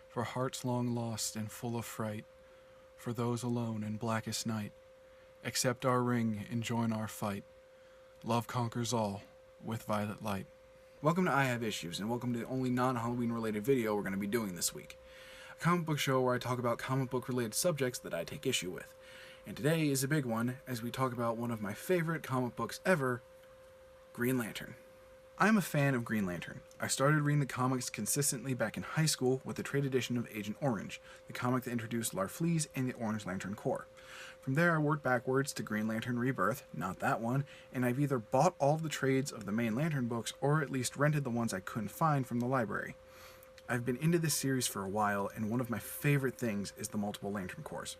For hearts long lost and full of fright, for those alone in blackest night, accept our ring and join our fight. Love conquers all with violet light. Welcome to I Have Issues, and welcome to the only non-Halloween related video we're going to be doing this week. A comic book show where I talk about comic book related subjects that I take issue with. And today is a big one, as we talk about one of my favorite comic books ever, Green Lantern. I'm a fan of Green Lantern. I started reading the comics consistently back in high school with the trade edition of Agent Orange, the comic that introduced Larfleeze and the Orange Lantern Corps. From there I worked backwards to Green Lantern Rebirth, not that one, and I've either bought all of the trades of the main Lantern books or at least rented the ones I couldn't find from the library. I've been into this series for a while, and one of my favorite things is the multiple Lantern Corps.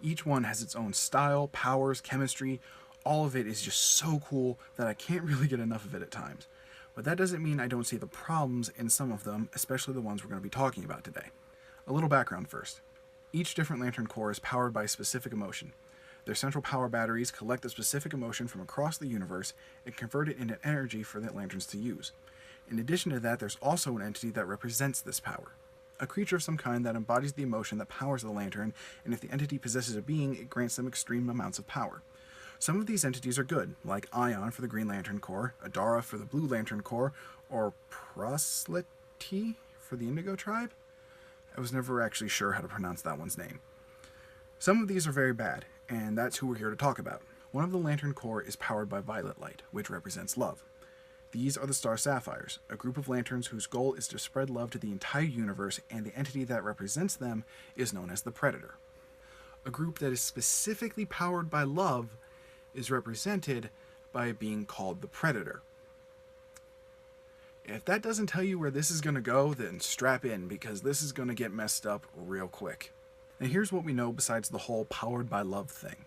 Each one has its own style, powers, chemistry. All of it is just so cool that I can't really get enough of it at times. But that doesn't mean I don't see the problems in some of them, especially the ones we're going to be talking about today. A little background first. Each different Lantern Corps is powered by a specific emotion. Their central power batteries collect a specific emotion from across the universe and convert it into energy for the Lanterns to use. In addition to that, there's also an entity that represents this power. A creature of some kind that embodies the emotion that powers the Lantern, and if the entity possesses a being, it grants them extreme amounts of power. Some of these entities are good, like Ion for the Green Lantern Corps, Adara for the Blue Lantern Corps, or Proslety for the Indigo Tribe? I was never actually sure how to pronounce that one's name. Some of these are very bad, and that's who we're here to talk about. One of the Lantern Corps is powered by violet light, which represents love. These are the Star Sapphires, a group of lanterns whose goal is to spread love to the entire universe, and the entity that represents them is known as the Predator. A group that is specifically powered by love is represented by a being called the Predator. If that doesn't tell you where this is going to go, then strap in, because this is going to get messed up real quick. And here's what we know besides the whole powered by love thing.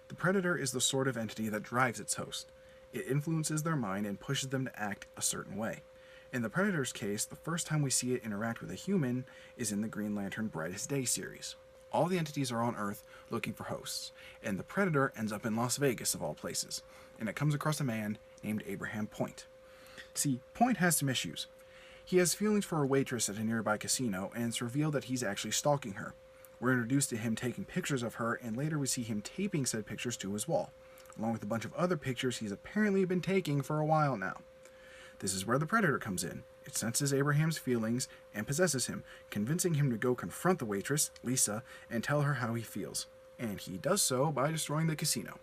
The Predator is the sort of entity that drives its host. It influences their mind and pushes them to act a certain way. In the Predator's case, the first time we see it interact with a human is in the Green Lantern Brightest Day series. All the entities are on Earth looking for hosts, and the Predator ends up in Las Vegas of all places, and it comes across a man named Abraham Point. See, Point has some issues. He has feelings for a waitress at a nearby casino, and it's revealed that he's actually stalking her. We're introduced to him taking pictures of her, and later we see him taping said pictures to his wall, along with a bunch of other pictures he's apparently been taking for a while now. This is where the Predator comes in. It senses Abraham's feelings and possesses him, convincing him to go confront the waitress, Lisa, and tell her how he feels. And he does so by destroying the casino.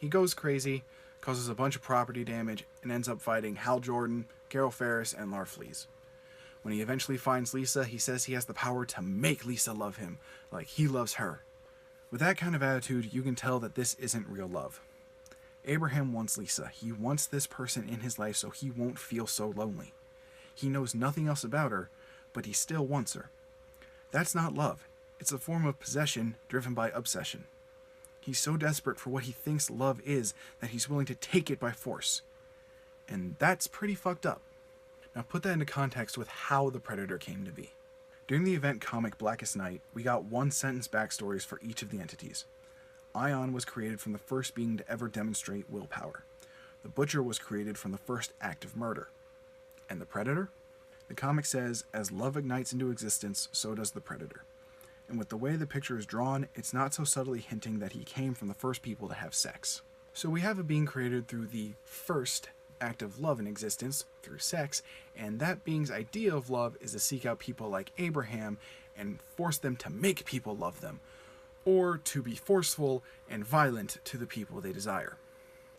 He goes crazy, causes a bunch of property damage, and ends up fighting Hal Jordan, Carol Ferris, and Larfleeze. When he eventually finds Lisa, he says he has the power to make Lisa love him, like he loves her. With that kind of attitude, you can tell that this isn't real love. Abraham wants Lisa. He wants this person in his life so he won't feel so lonely. He knows nothing else about her, but he still wants her. That's not love. It's a form of possession driven by obsession. He's so desperate for what he thinks love is that he's willing to take it by force. And that's pretty fucked up. Now put that into context with how the Predator came to be. During the event comic Blackest Night, we got one-sentence backstories for each of the entities. Ion was created from the first being to ever demonstrate willpower. The Butcher was created from the first act of murder. And the Predator? The comic says, as love ignites into existence, so does the Predator. And with the way the picture is drawn, it's not so subtly hinting that he came from the first people to have sex. So we have a being created through the first act of love in existence, through sex, and that being's idea of love is to seek out people like Abraham and force them to make people love them, or to be forceful and violent to the people they desire.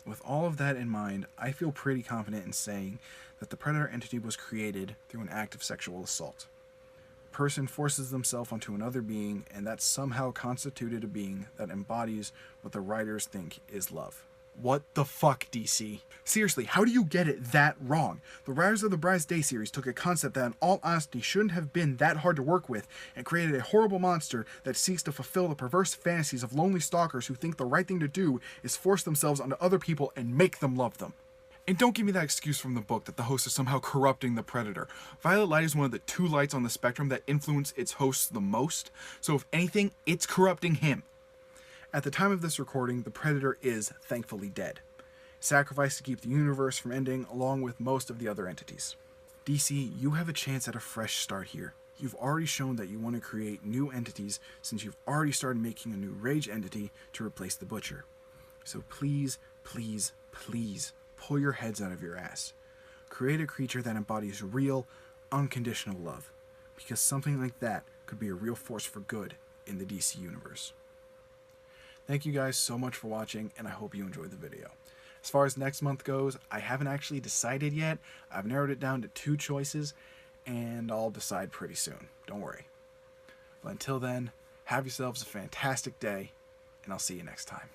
With all of that in mind, I feel pretty confident in saying that the Predator entity was created through an act of sexual assault. A person forces themselves onto another being, and that somehow constituted a being that embodies what the writers think is love. What the fuck, DC? Seriously, how do you get it that wrong? The writers of the Brightest Day series took a concept that in all honesty shouldn't have been that hard to work with and created a horrible monster that seeks to fulfill the perverse fantasies of lonely stalkers who think the right thing to do is force themselves onto other people and make them love them. And don't give me that excuse from the book that the host is somehow corrupting the Predator. Violet light is one of the two lights on the spectrum that influence its hosts the most, so if anything, it's corrupting him. At the time of this recording, the Predator is thankfully dead. sacrificed to keep the universe from ending along with most of the other entities. DC, you have a chance at a fresh start here. You've already shown that you want to create new entities since you've already started making a new Rage entity to replace the Butcher. So please, please, please pull your heads out of your ass. Create a creature that embodies real, unconditional love, because something like that could be a real force for good in the DC universe. Thank you guys so much for watching, and I hope you enjoyed the video. As far as next month goes, I haven't actually decided yet. I've narrowed it down to 2 choices, and I'll decide pretty soon. Don't worry. But until then, have yourselves a fantastic day, and I'll see you next time.